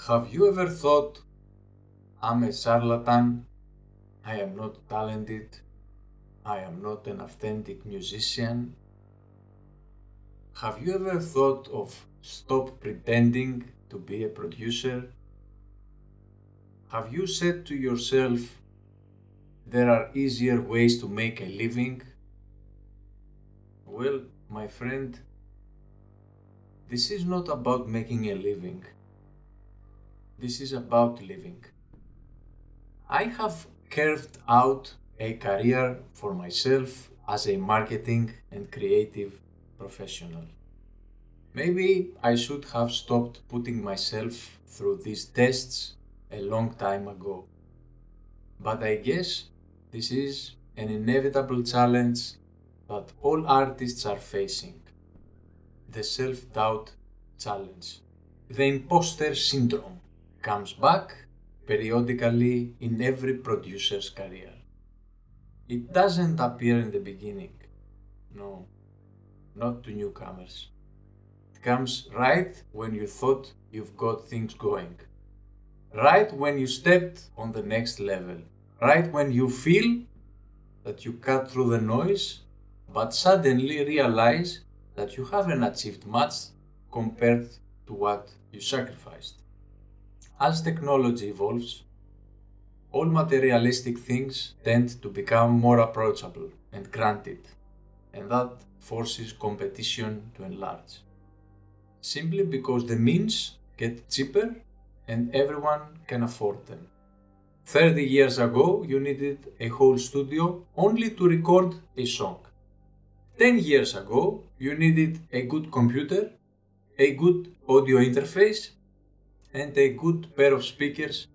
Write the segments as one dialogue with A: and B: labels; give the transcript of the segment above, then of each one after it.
A: Have you ever thought, I'm a charlatan, I am not talented, I am not an authentic musician? Have you ever thought of stop pretending to be a producer? Have you said to yourself, there are easier ways to make a living? Well, my friend, this is not about making a living. This is about living. I have carved out a career for myself as a marketing and creative professional. Maybe I should have stopped putting myself through these tests a long time ago. But I guess this is an inevitable challenge that all artists are facing. The self-doubt challenge. The imposter syndrome comes back periodically in every producer's career. It doesn't appear in the beginning. No, not to newcomers. It comes right when you thought you've got things going. Right when you stepped on the next level. Right when you feel that you cut through the noise, but suddenly realize that you haven't achieved much compared to what you sacrificed. As technology evolves, all materialistic things tend to become more approachable and granted, and that forces competition to enlarge. Simply because the means get cheaper and everyone can afford them. 30 years ago, you needed a whole studio only to record a song. 10 years ago, you needed a good computer, a good audio interface, and a good pair of speakers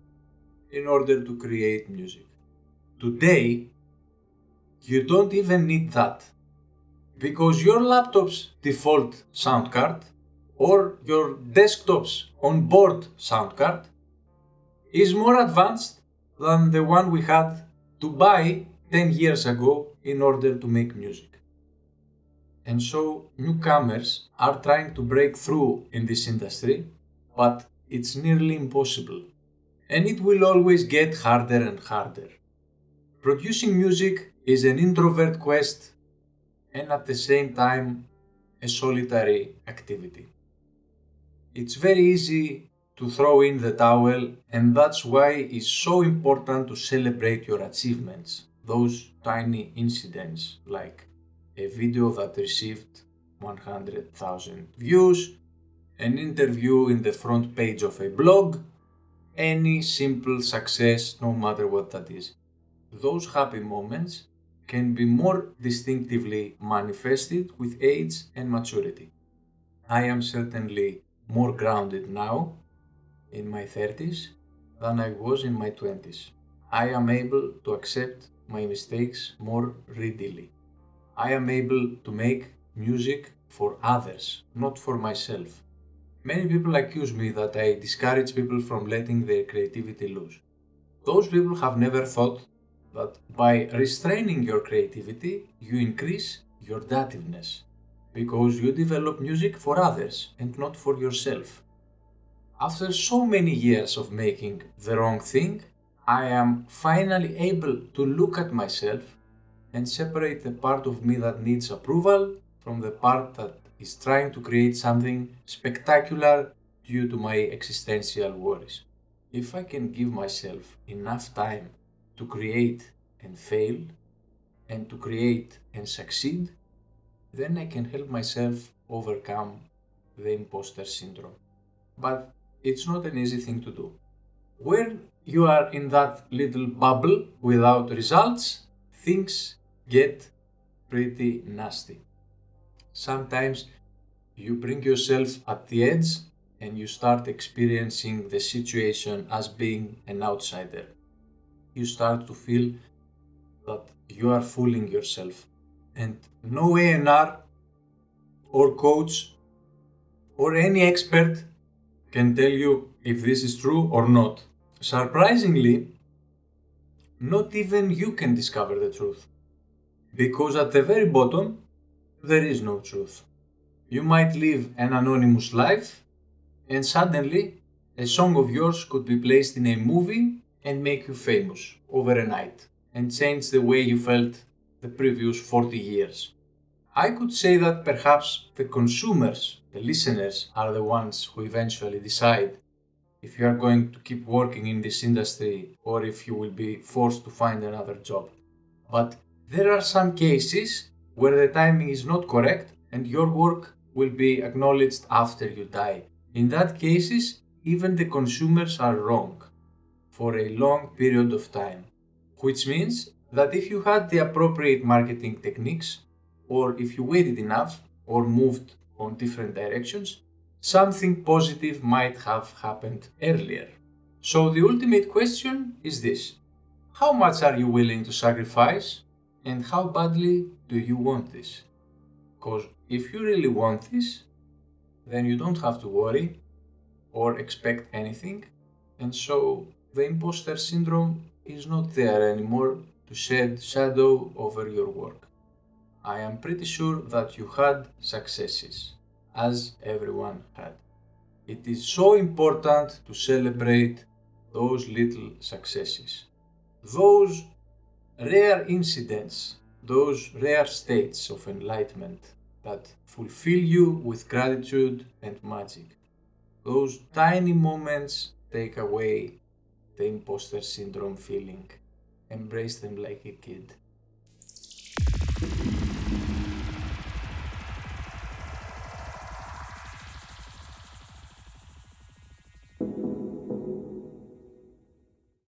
A: in order to create music. Today, you don't even need that, because your laptop's default sound card or your desktop's onboard sound card is more advanced than the one we had to buy 10 years ago in order to make music. And so newcomers are trying to break through in this industry, but it's nearly impossible. And it will always get harder and harder. Producing music is an introvert quest and at the same time a solitary activity. It's very easy to throw in the towel, and that's why it's so important to celebrate your achievements, those tiny incidents like a video that received 100,000 views, an interview in the front page of a blog, any simple success, no matter what that is. Those happy moments can be more distinctively manifested with age and maturity. I am certainly more grounded now in my 30s than I was in my 20s. I am able to accept my mistakes more readily. I am able to make music for others, not for myself. Many people accuse me that I discourage people from letting their creativity loose. Those people have never thought that by restraining your creativity, you increase your dativeness, because you develop music for others and not for yourself. After so many years of making the wrong thing, I am finally able to look at myself and separate the part of me that needs approval from the part that is trying to create something spectacular due to my existential worries. If I can give myself enough time to create and fail, and to create and succeed, then I can help myself overcome the imposter syndrome. But it's not an easy thing to do. When you are in that little bubble without results, things get pretty nasty. Sometimes you bring yourself at the edge and you start experiencing the situation as being an outsider. You start to feel that you are fooling yourself, and no A&R or coach or any expert can tell you if this is true or not. Surprisingly, not even you can discover the truth, because at the very bottom, there is no truth. You might live an anonymous life, and suddenly A song of yours could be placed in a movie and make you famous overnight and change the way you felt the previous 40 years. I could say that perhaps the consumers, the listeners, are the ones who eventually decide if you are going to keep working in this industry or if you will be forced to find another job. But there are some cases where the timing is not correct and your work will be acknowledged after you die. In that cases, even the consumers are wrong for a long period of time, which means that if you had the appropriate marketing techniques, or if you waited enough or moved on different directions, something positive might have happened earlier. So the ultimate question is this: how much are you willing to sacrifice and how badly do you want this? Because if you really want this, then you don't have to worry or expect anything, and so the imposter syndrome is not there anymore to shed shadow over your work. I am pretty sure that you had successes, as everyone had. It is so important to celebrate those little successes, those rare incidents, those rare states of enlightenment that fulfill you with gratitude and magic. Those tiny moments take away the imposter syndrome feeling. Embrace them like a kid.